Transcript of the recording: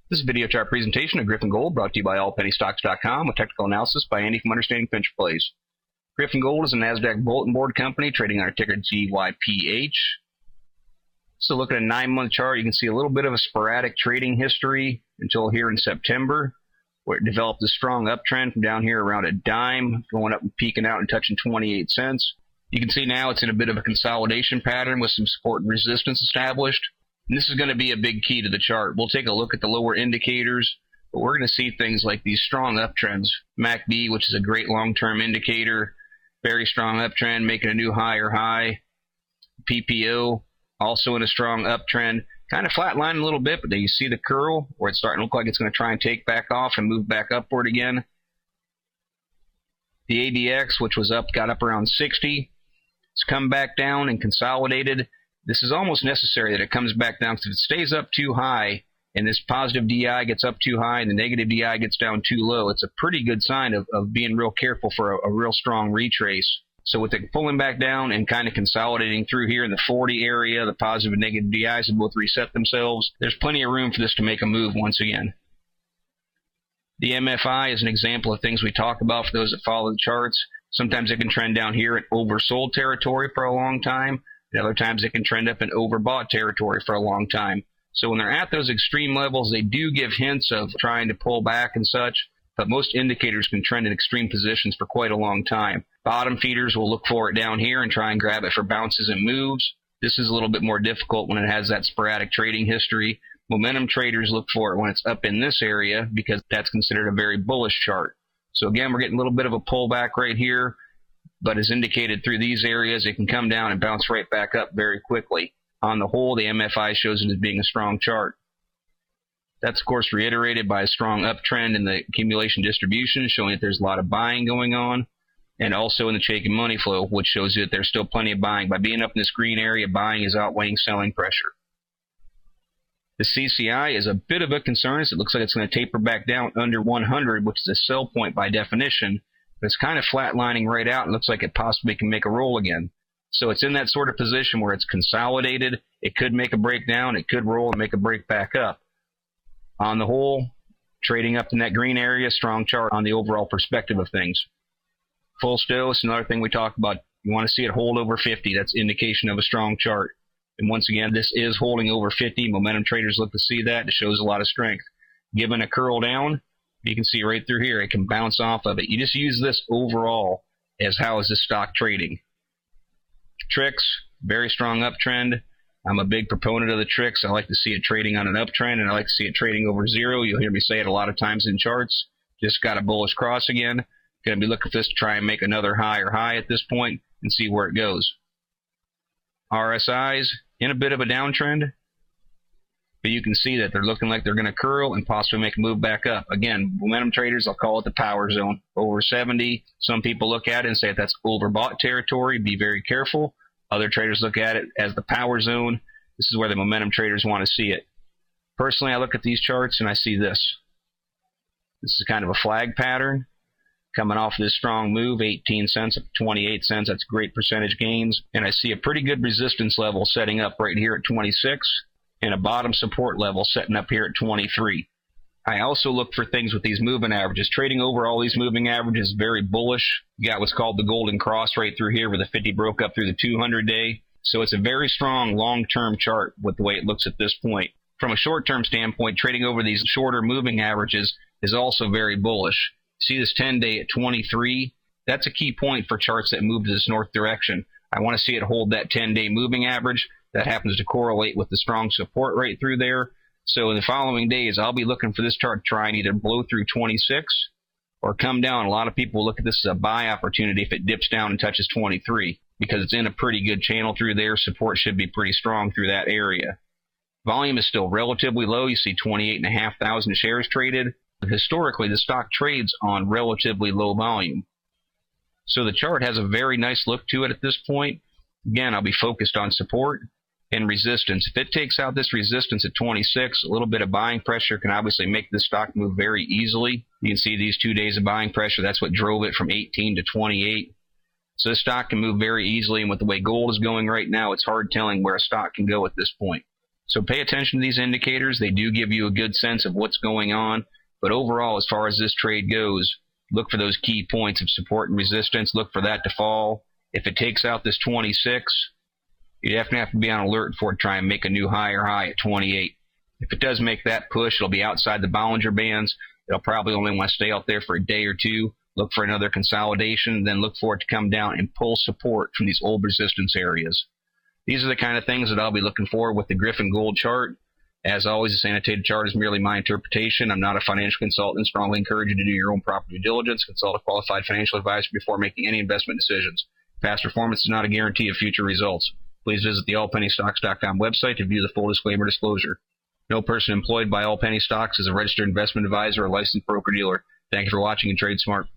This is a video chart presentation of Gryphon Gold brought to you by allpennystocks.com with technical analysis by Andy from Understanding Pinch Plays. Gryphon Gold is a NASDAQ bulletin board company trading on our ticker GYPH. So looking at a 9-month chart, you can see a little bit of a sporadic trading history until here in September, where it developed a strong uptrend from down here around a dime, going up and peaking out and touching 28 cents. You can see now it's in a bit of a consolidation pattern with some support and resistance established. And this is going to be a big key to the chart. We'll take a look at the lower indicators, but we're going to see things like these strong uptrends. MACD, which is a great long-term indicator, very strong uptrend, making a new higher high. PPO, also in a strong uptrend, kind of flatlining a little bit, but then you see the curl where it's starting to look like it's going to try and take back off and move back upward again. The ADX, which was up, got up around 60. It's come back down and consolidated. This is almost necessary that it comes back down, because if it stays up too high and this positive DI gets up too high and the negative DI gets down too low, it's a pretty good sign of being real careful for a real strong retrace. So with it pulling back down and kind of consolidating through here in the 40 area, the positive and negative DIs have both reset themselves. There's plenty of room for this to make a move once again. The MFI is an example of things we talk about for those that follow the charts. Sometimes it can trend down here in oversold territory for a long time. And other times it can trend up in overbought territory for a long time. So when they're at those extreme levels, they do give hints of trying to pull back and such, but most indicators can trend in extreme positions for quite a long time. Bottom feeders will look for it down here and try and grab it for bounces and moves. This is a little bit more difficult when it has that sporadic trading history. Momentum traders look for it when it's up in this area, because that's considered a very bullish chart. So again, we're getting a little bit of a pullback right here, but as indicated through these areas, it can come down and bounce right back up very quickly. On the whole, the MFI shows it as being a strong chart. That's, of course, reiterated by a strong uptrend in the accumulation distribution, showing that there's a lot of buying going on, and also in the shaking money flow, which shows you that there's still plenty of buying. By being up in this green area, buying is outweighing selling pressure. The CCI is a bit of a concern, as it looks like it's going to taper back down under 100, which is a sell point by definition. But it's kind of flatlining right out and looks like it possibly can make a roll again. So it's in that sort of position where it's consolidated. It could make a breakdown. It could roll and make a break back up. On the whole, trading up in that green area, strong chart on the overall perspective of things. Full stow is another thing we talk about. You want to see it hold over 50. That's indication of a strong chart. And once again, this is holding over 50. Momentum traders look to see that. It shows a lot of strength. Given a curl down, you can see right through here, it can bounce off of it. You just use this overall as how is this stock trading. Tricks, very strong uptrend. I'm a big proponent of the tricks. I like to see it trading on an uptrend, and I like to see it trading over zero. You'll hear me say it a lot of times in charts. Just got a bullish cross again. Going to be looking for this to try and make another higher high at this point and see where it goes. RSIs in a bit of a downtrend, but you can see that they're looking like they're going to curl and possibly make a move back up. Again, momentum traders, I'll call it the power zone. Over 70, some people look at it and say that's overbought territory. Be very careful. Other traders look at it as the power zone. This is where the momentum traders want to see it. Personally, I look at these charts and I see this. This is kind of a flag pattern. Coming off this strong move, 18 cents up to 28 cents. That's great percentage gains. And I see a pretty good resistance level setting up right here at 26. And a bottom support level setting up here at 23. I also look for things with these moving averages. Trading over all these moving averages is very bullish. You got what's called the golden cross right through here where the 50 broke up through the 200-day. So it's a very strong long-term chart with the way it looks at this point. From a short-term standpoint, trading over these shorter moving averages is also very bullish. See this 10-day at 23? That's a key point for charts that move to this north direction. I want to see it hold that 10-day moving average. That happens to correlate with the strong support right through there. So in the following days, I'll be looking for this chart to try and either blow through 26 or come down. A lot of people will look at this as a buy opportunity if it dips down and touches 23, because it's in a pretty good channel through there. Support should be pretty strong through that area. Volume is still relatively low. You see 28,500 shares traded. Historically, the stock trades on relatively low volume. So the chart has a very nice look to it at this point. Again, I'll be focused on support and resistance. If it takes out this resistance at 26, a little bit of buying pressure can obviously make this stock move very easily. You can see these 2 days of buying pressure. That's what drove it from 18 to 28. So this stock can move very easily, and with the way gold is going right now, it's hard telling where a stock can go at this point. So pay attention to these indicators. They do give you a good sense of what's going on. But overall, as far as this trade goes, look for those key points of support and resistance. Look for that to fall. If it takes out this 26, you definitely have to be on alert for it to try and make a new higher high at 28. If it does make that push, it'll be outside the Bollinger Bands. It'll probably only want to stay out there for a day or two. Look for another consolidation, then look for it to come down and pull support from these old resistance areas. These are the kind of things that I'll be looking for with the Gryphon Gold chart. As always, this annotated chart is merely my interpretation. I'm not a financial consultant and strongly encourage you to do your own proper due diligence. Consult a qualified financial advisor before making any investment decisions. Past performance is not a guarantee of future results. Please visit the allpennystocks.com website to view the full disclaimer disclosure. No person employed by All Penny Stocks is a registered investment advisor or licensed broker-dealer. Thank you for watching and trade smart.